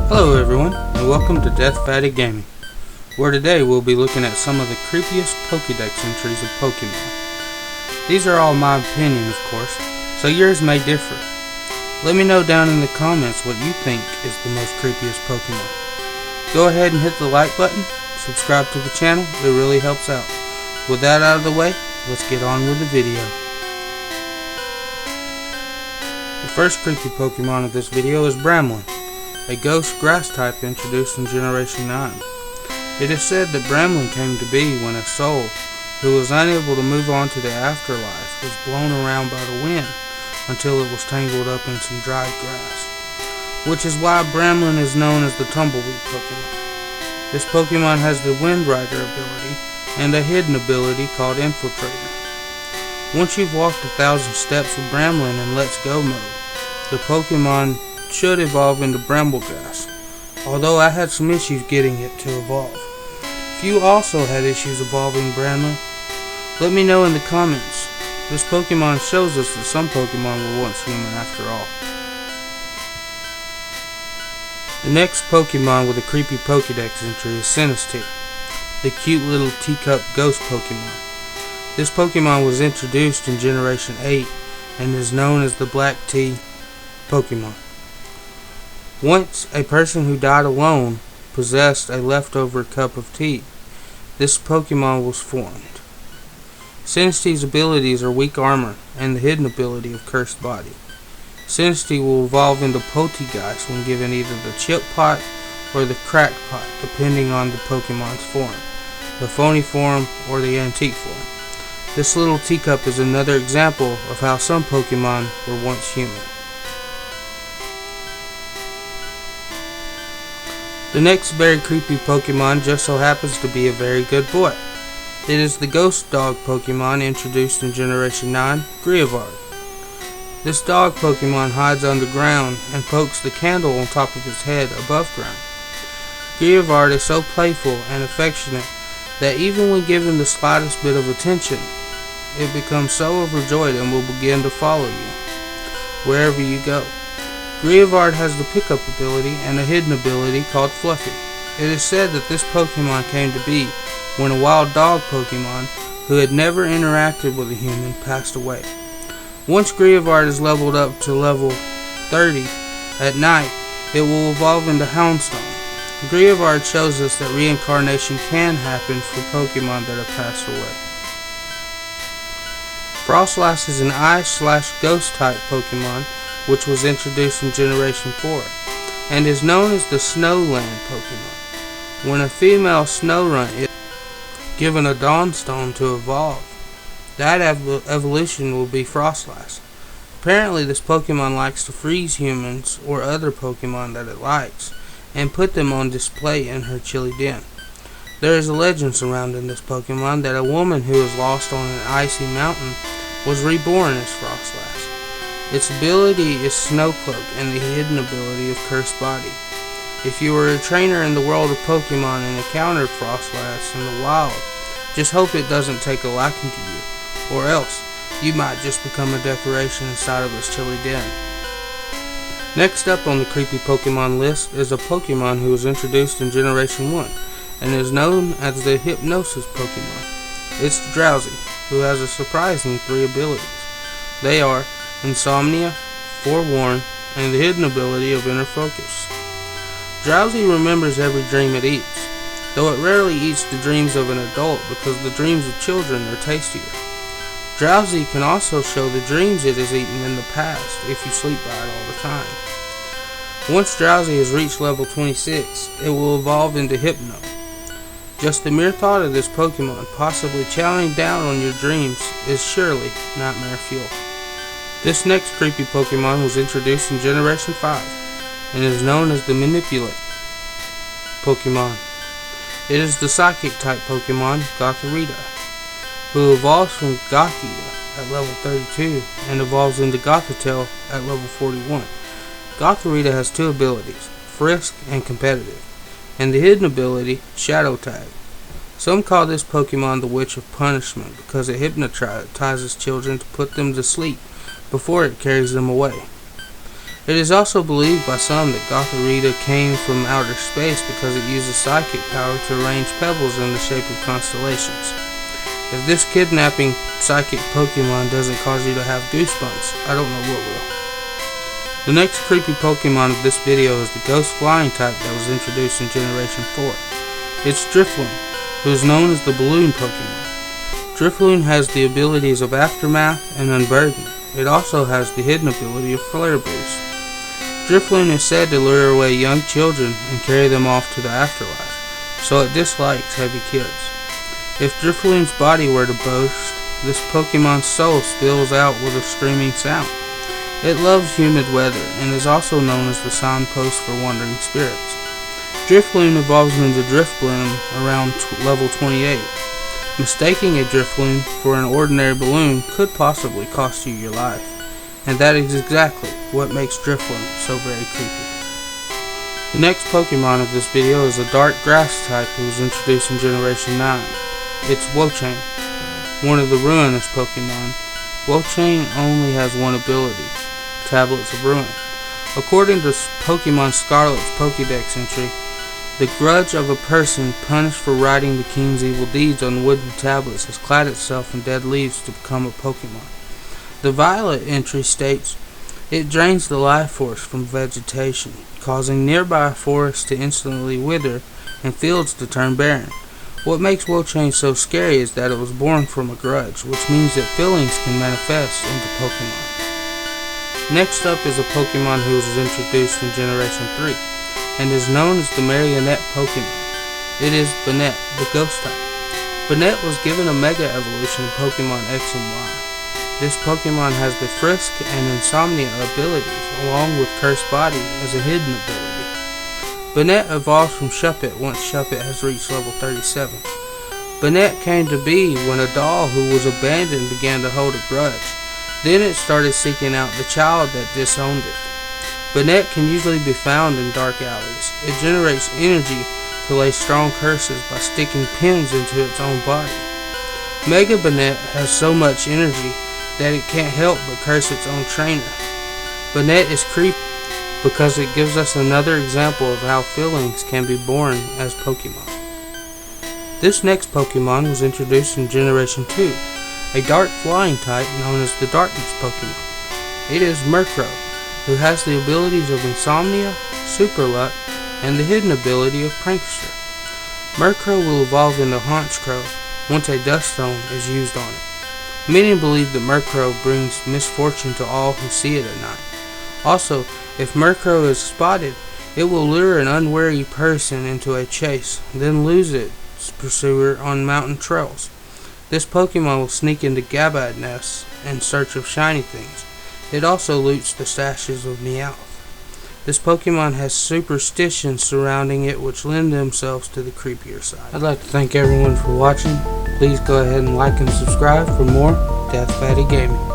Hello everyone, and welcome to Deathfatty Gaming, where today we'll be looking at some of the creepiest Pokedex entries of Pokemon. These are all my opinion, of course, so yours may differ. Let me know down in the comments what you think is the most creepiest Pokemon. Go ahead and hit the like button, subscribe to the channel, it really helps out. With that out of the way, let's get on with the video. The first creepy Pokemon of this video is Bramblin, a ghost grass type introduced in Generation 9. It is said that Bramblin came to be when a soul who was unable to move on to the afterlife was blown around by the wind until it was tangled up in some dried grass, which is why Bramblin is known as the tumbleweed Pokemon. This Pokemon has the Wind Rider ability and a hidden ability called Infiltrator. Once you've walked 1,000 steps with Bramblin in Let's Go mode, the Pokemon should evolve into Bramblegrass, although I had some issues getting it to evolve. If you also had issues evolving Bramblin, let me know in the comments. This Pokemon shows us that some Pokemon were once human after all. The next Pokemon with a creepy Pokedex entry is Sinistea, the cute little teacup ghost Pokemon. This Pokemon was introduced in Generation 8 and is known as the Black Tea Pokemon. Once, a person who died alone possessed a leftover cup of tea. This Pokemon was formed. Sinistei's abilities are weak armor and the hidden ability of Cursed Body. Sinistee will evolve into Pokedex when given either the Chip Pot or the Crack Pot, depending on the Pokemon's form, the phony form or the antique form. This little teacup is another example of how some Pokemon were once human. The next very creepy Pokemon just so happens to be a very good boy. It is the Ghost Dog Pokemon introduced in Generation 9, Greavard. This dog Pokemon hides underground and pokes the candle on top of his head above ground. Greavard is so playful and affectionate that even when given the slightest bit of attention, it becomes so overjoyed and will begin to follow you wherever you go. Greavard has the pickup ability and a hidden ability called Fluffy. It is said that this Pokemon came to be when a wild dog Pokemon who had never interacted with a human passed away. Once Greavard is leveled up to level 30 at night, it will evolve into Houndstone. Greavard shows us that reincarnation can happen for Pokemon that have passed away. Frostlass is an ice/ghost type Pokemon which was introduced in Generation 4, and is known as the Snowland Pokemon. When a female Snorunt is given a Dawnstone to evolve, that evolution will be Frostlass. Apparently this Pokemon likes to freeze humans or other Pokemon that it likes, and put them on display in her chilly den. There is a legend surrounding this Pokemon that a woman who was lost on an icy mountain was reborn as Frostlass. Its ability is Snowcloak and the hidden ability of Cursed Body. If you were a trainer in the world of Pokemon and encountered Frostlass in the wild, just hope it doesn't take a liking to you, or else you might just become a decoration inside of its chilly den. Next up on the creepy Pokemon list is a Pokemon who was introduced in Generation 1 and is known as the Hypnosis Pokemon. It's Drowsy, who has a surprising 3 abilities. They are Insomnia, Forewarn, and the hidden ability of Inner Focus. Drowsy remembers every dream it eats, though it rarely eats the dreams of an adult because the dreams of children are tastier. Drowsy can also show the dreams it has eaten in the past if you sleep by it all the time. Once Drowsy has reached level 26, it will evolve into Hypno. Just the mere thought of this Pokemon possibly chowing down on your dreams is surely nightmare fuel. This next creepy Pokemon was introduced in Generation 5 and is known as the Manipulate Pokemon. It is the Psychic type Pokemon Gothorita, who evolves from Gothita at level 32 and evolves into Gothitelle at level 41. Gothorita has 2 abilities, Frisk and Competitive, and the hidden ability, Shadow Tag. Some call this Pokemon the Witch of Punishment because it hypnotizes children to put them to sleep before it carries them away. It is also believed by some that Gotharita came from outer space because it uses psychic power to arrange pebbles in the shape of constellations. If this kidnapping psychic Pokemon doesn't cause you to have goosebumps, I don't know what will. The next creepy Pokemon of this video is the Ghost Flying type that was introduced in Generation 4. It's Drifloon, who is known as the Balloon Pokemon. Drifloon has the abilities of Aftermath and Unburden. It also has the hidden ability of Flare Boost. Drifloon is said to lure away young children and carry them off to the afterlife, so it dislikes heavy kids. If Drifloon's body were to burst, this Pokemon's soul spills out with a screaming sound. It loves humid weather and is also known as the signpost for wandering spirits. Drifloon evolves into Drifblim around level 28. Mistaking a Drifloon for an ordinary balloon could possibly cost you your life, and that is exactly what makes Drifloon so very creepy. The next Pokemon of this video is a dark grass type who was introduced in Generation 9. It's wo-chien, one of the ruinous Pokemon. Wo-chien only has one ability, Tablets of Ruin. According to Pokemon Scarlet's Pokedex entry, the grudge of a person punished for writing the king's evil deeds on wooden tablets has clad itself in dead leaves to become a Pokemon. The Violet entry states, it drains the life force from vegetation, causing nearby forests to instantly wither and fields to turn barren. What makes wo-chien so scary is that it was born from a grudge, which means that feelings can manifest into Pokemon. Next up is a Pokemon who was introduced in Generation 3, and is known as the Marionette Pokemon. It is Banette, the Ghost type. Banette was given a Mega Evolution in Pokemon X and Y. This Pokemon has the Frisk and Insomnia abilities, along with Cursed Body as a hidden ability. Banette evolves from Shuppet once Shuppet has reached level 37. Banette came to be when a doll who was abandoned began to hold a grudge. Then it started seeking out the child that disowned it. Banette can usually be found in dark alleys. It generates energy to lay strong curses by sticking pins into its own body. Mega Banette has so much energy that it can't help but curse its own trainer. Banette is creepy because it gives us another example of how feelings can be born as Pokemon. This next Pokemon was introduced in Generation 2, a dark flying type known as the Darkness Pokemon. It is Murkrow, who has the abilities of Insomnia, Super Luck, and the hidden ability of Prankster. Murkrow will evolve into Honchkrow once a Dust Stone is used on it. Many believe that Murkrow brings misfortune to all who see it at night. Also, if Murkrow is spotted, it will lure an unwary person into a chase, then lose its pursuer on mountain trails. This Pokemon will sneak into Gabite nests in search of shiny things. It also loots the stashes of Meowth. This Pokemon has superstitions surrounding it which lend themselves to the creepier side. I'd like to thank everyone for watching. Please go ahead and like and subscribe for more Deathfatty Gaming.